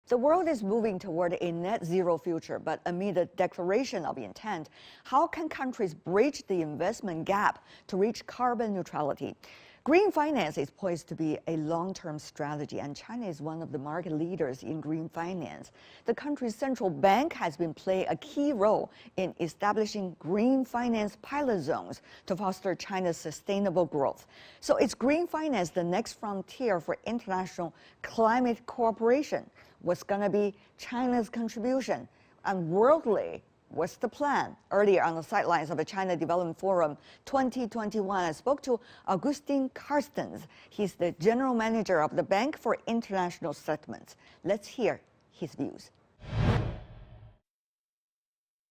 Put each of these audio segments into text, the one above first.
The world is moving toward a net zero future, but amid a declaration of intent, how can countries bridge the investment gap to reach carbon neutrality? Green finance is poised to be a long-term strategy, and China is one of the market leaders in green finance. The country's central bank has been playing a key role in establishing green finance pilot zones to foster China's sustainable growth. So is green finance the next frontier for international climate cooperation? What's going to be China's contribution? And worldly, what's the plan? Earlier on the sidelines of the China Development Forum 2021, I spoke to Agustin Carstens. He's the general manager of the Bank for International Settlements. Let's hear his views.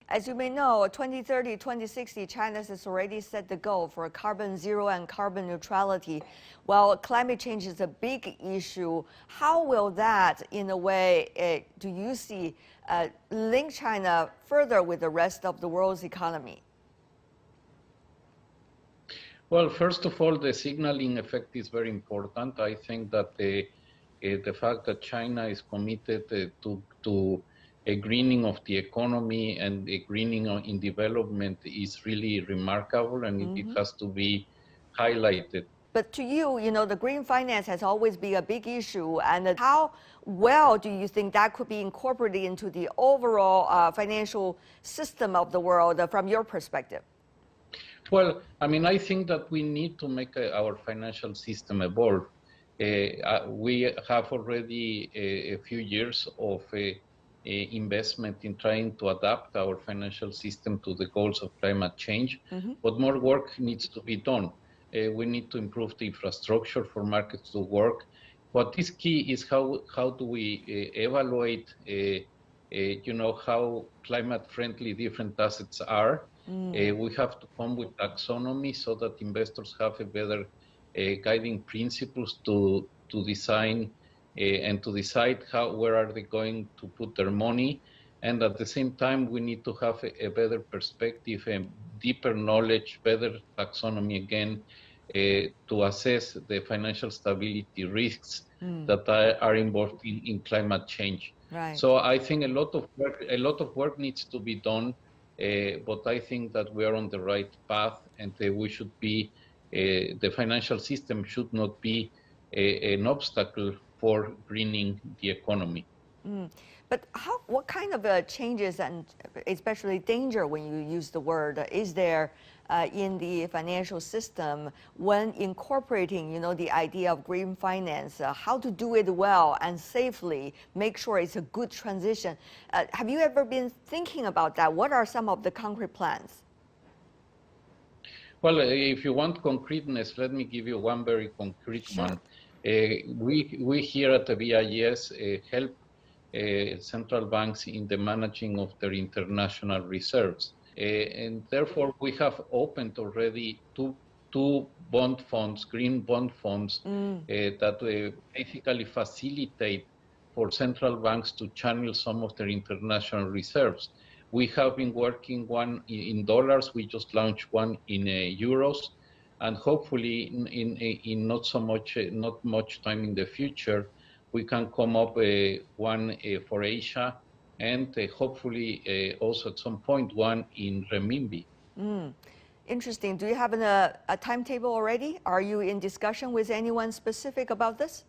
As you may know, 2030, 2060, China has already set the goal for carbon zero and carbon neutrality. While climate change is a big issue, how will that, in a way, do you see, link China further with the rest of the world's economy? Well, first of all, the signaling effect is very important. I think that the fact that China is committed to a greening of the economy and a greening in development is really remarkable, and it has to be highlighted. But to you, the green finance has always been a big issue, and how well do you think that could be incorporated into the overall financial system of the world from your perspective? Well, I mean, I think that we need to make our financial system evolve. We have already a few years of investment in trying to adapt our financial system to the goals of climate change, but more work needs to be done. We need to improve the infrastructure for markets to work. What is key is how do we evaluate, how climate-friendly different assets are. We have to come with taxonomy so that investors have a better guiding principles to design and to decide where are they going to put their money. And at the same time, we need to have a better perspective and deeper knowledge, better taxonomy again, to assess the financial stability risks that are involved in climate change. Right. So I think a lot of work needs to be done, but I think that we are on the right path, and we should be, the financial system should not be an obstacle for greening the economy. But what kind of changes and especially danger, when you use the word, is there in the financial system when incorporating, the idea of green finance, how to do it well and safely, make sure it's a good transition? Have you ever been thinking about that? What are some of the concrete plans? Well, if you want concreteness, let me give you one very concrete one. We here at the BIS help central banks in the managing of their international reserves. And therefore, we have opened already two bond funds, green bond funds, that basically facilitate for central banks to channel some of their international reserves. We have been working one in dollars. We just launched one in euros. And hopefully, in not much time in the future, we can come up one for Asia, and hopefully also at some point one in renminbi. Interesting. Do you have a timetable already? Are you in discussion with anyone specific about this?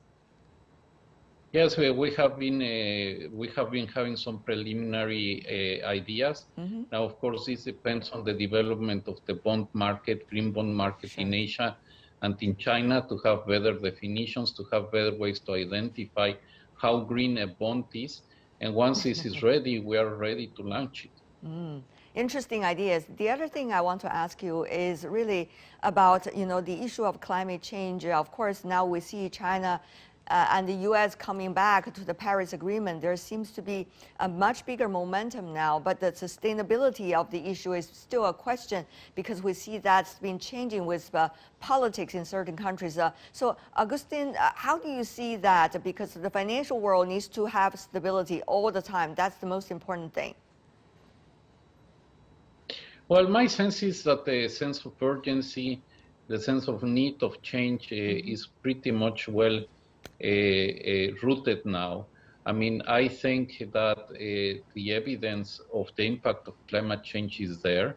Yes, we have been having some preliminary ideas. Now, of course, this depends on the development of the bond market, green bond market in Asia and in China, to have better definitions, to have better ways to identify how green a bond is. And once this is ready, we are ready to launch it. Interesting ideas. The other thing I want to ask you is really about, the issue of climate change. Of course, now we see China and the U.S. coming back to the Paris Agreement. There seems to be a much bigger momentum now, but the sustainability of the issue is still a question, because we see that's been changing with politics in certain countries. So, Agustin, how do you see that? Because the financial world needs to have stability all the time. That's the most important thing. Well, my sense is that the sense of urgency, the sense of need of change is pretty much well rooted now. I mean, I think that the evidence of the impact of climate change is there.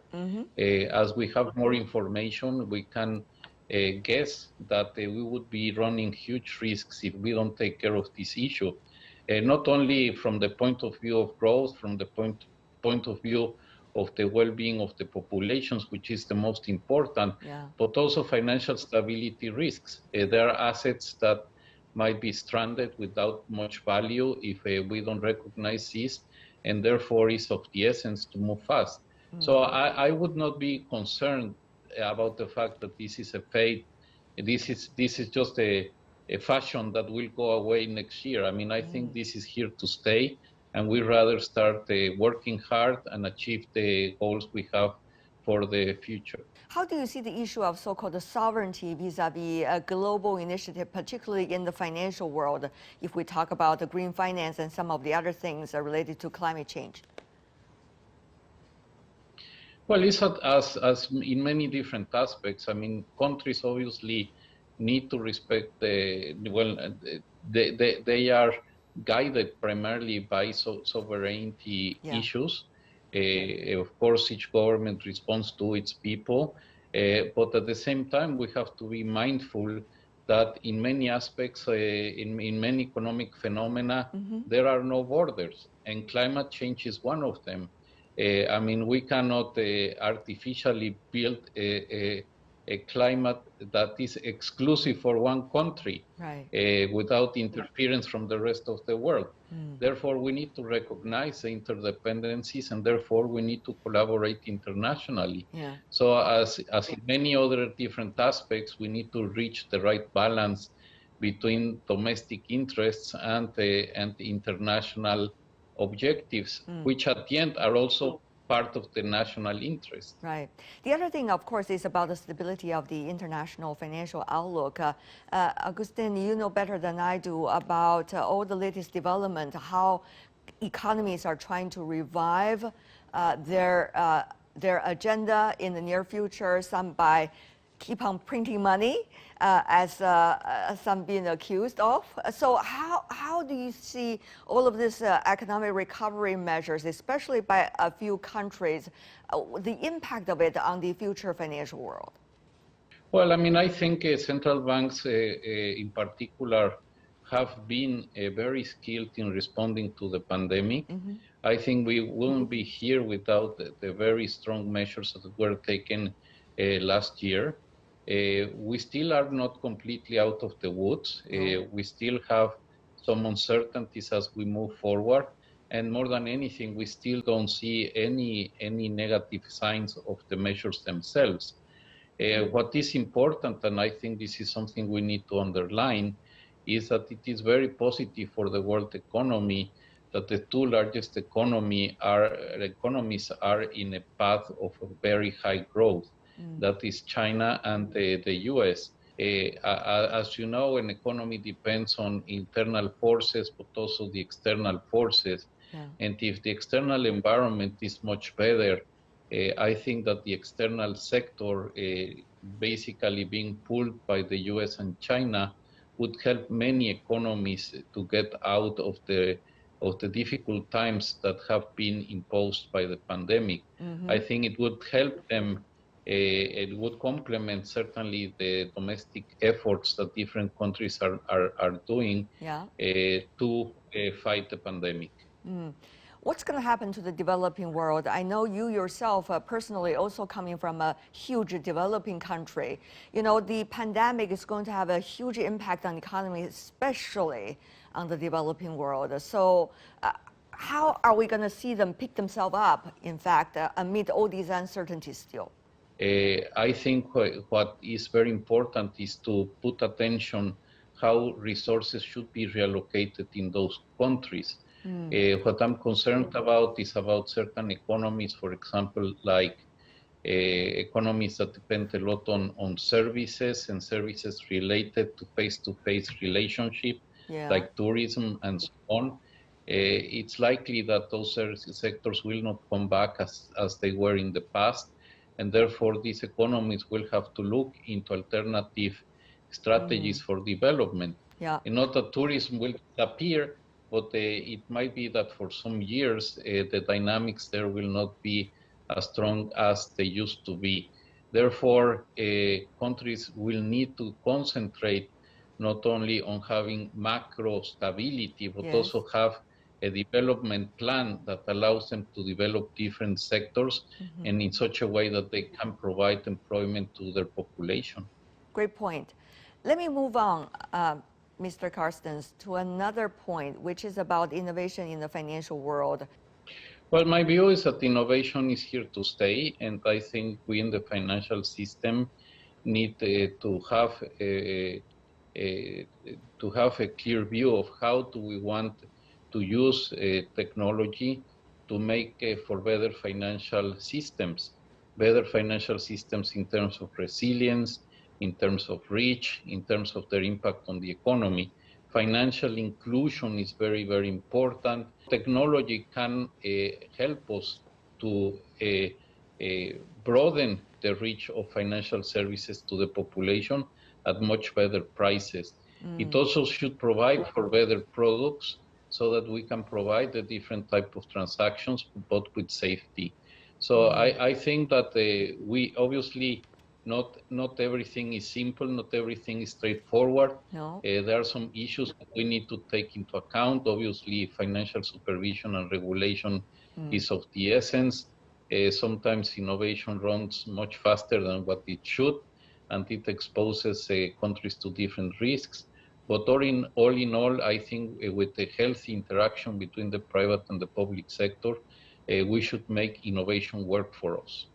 As we have more information, we can guess that we would be running huge risks if we don't take care of this issue. Not only from the point of view of growth, from the point of view of the well-being of the populations, which is the most important, but also financial stability risks. There are assets that might be stranded without much value if we don't recognize this, and therefore it's of the essence to move fast. So I would not be concerned about the fact that this is a fate. This is just a fashion that will go away next year. I mean, I think this is here to stay, and we rather start working hard and achieve the goals we have for the future. How do you see the issue of so-called sovereignty vis-a-vis a global initiative, particularly in the financial world, if we talk about the green finance and some of the other things related to climate change? Well, it's as in many different aspects. I mean, countries obviously need to respect they are guided primarily by sovereignty issues. Of course, each government responds to its people, but at the same time, we have to be mindful that in many aspects, in many economic phenomena, there are no borders, and climate change is one of them. I mean, we cannot artificially build a climate that is exclusive for one country without interference from the rest of the world. Therefore, we need to recognize the interdependencies, and therefore we need to collaborate internationally. So as in many other different aspects, we need to reach the right balance between domestic interests and the international objectives, which at the end are also part of the national interest. Right. The other thing, of course, is about the stability of the international financial outlook. Agustin, you know better than I do about all the latest development, how economies are trying to revive their agenda in the near future, some by keep on printing money, as some being accused of. So how do you see all of this economic recovery measures, especially by a few countries, the impact of it on the future financial world? Well, I mean, I think central banks in particular have been very skilled in responding to the pandemic. I think we wouldn't be here without the very strong measures that were taken last year. We still are not completely out of the woods. We still have some uncertainties as we move forward. And more than anything, we still don't see any negative signs of the measures themselves. What is important, and I think this is something we need to underline, is that it is very positive for the world economy that the two largest economies are in a path of a very high growth. That is China and the US. As you know, an economy depends on internal forces, but also the external forces. And if the external environment is much better, I think that the external sector, basically being pulled by the US and China, would help many economies to get out of the difficult times that have been imposed by the pandemic. I think it would help them. It would complement certainly the domestic efforts that different countries are doing to fight the pandemic. What's going to happen to the developing world? I know you yourself personally also coming from a huge developing country. You know, the pandemic is going to have a huge impact on the economy, especially on the developing world. So how are we going to see them pick themselves up, in fact, amid all these uncertainties still? I think what is very important is to put attention how resources should be reallocated in those countries. What I'm concerned about is about certain economies, for example, like economies that depend a lot on services and services related to face-to-face relationship, like tourism and so on. It's likely that those sectors will not come back as they were in the past. And therefore, these economies will have to look into alternative strategies for development. And not that tourism will disappear, but it might be that for some years the dynamics there will not be as strong as they used to be. Therefore, countries will need to concentrate not only on having macro stability, but Yes. also have a development plan that allows them to develop different sectors and in such a way that they can provide employment to their population. Great point. Let me move on, Mr. Carstens, to another point, which is about innovation in the financial world. Well, my view is that innovation is here to stay, and I think we in the financial system need to have a clear view of how do we want to use technology to make for better financial systems in terms of resilience, in terms of reach, in terms of their impact on the economy. Financial inclusion is very, very important. Technology can help us to broaden the reach of financial services to the population at much better prices. It also should provide for better products so that we can provide the different type of transactions, but with safety. So I think that we obviously not everything is simple, not everything is straightforward. No. There are some issues that we need to take into account. Obviously, financial supervision and regulation is of the essence. Sometimes innovation runs much faster than what it should, and it exposes countries to different risks. But all in all, I think with a healthy interaction between the private and the public sector, we should make innovation work for us.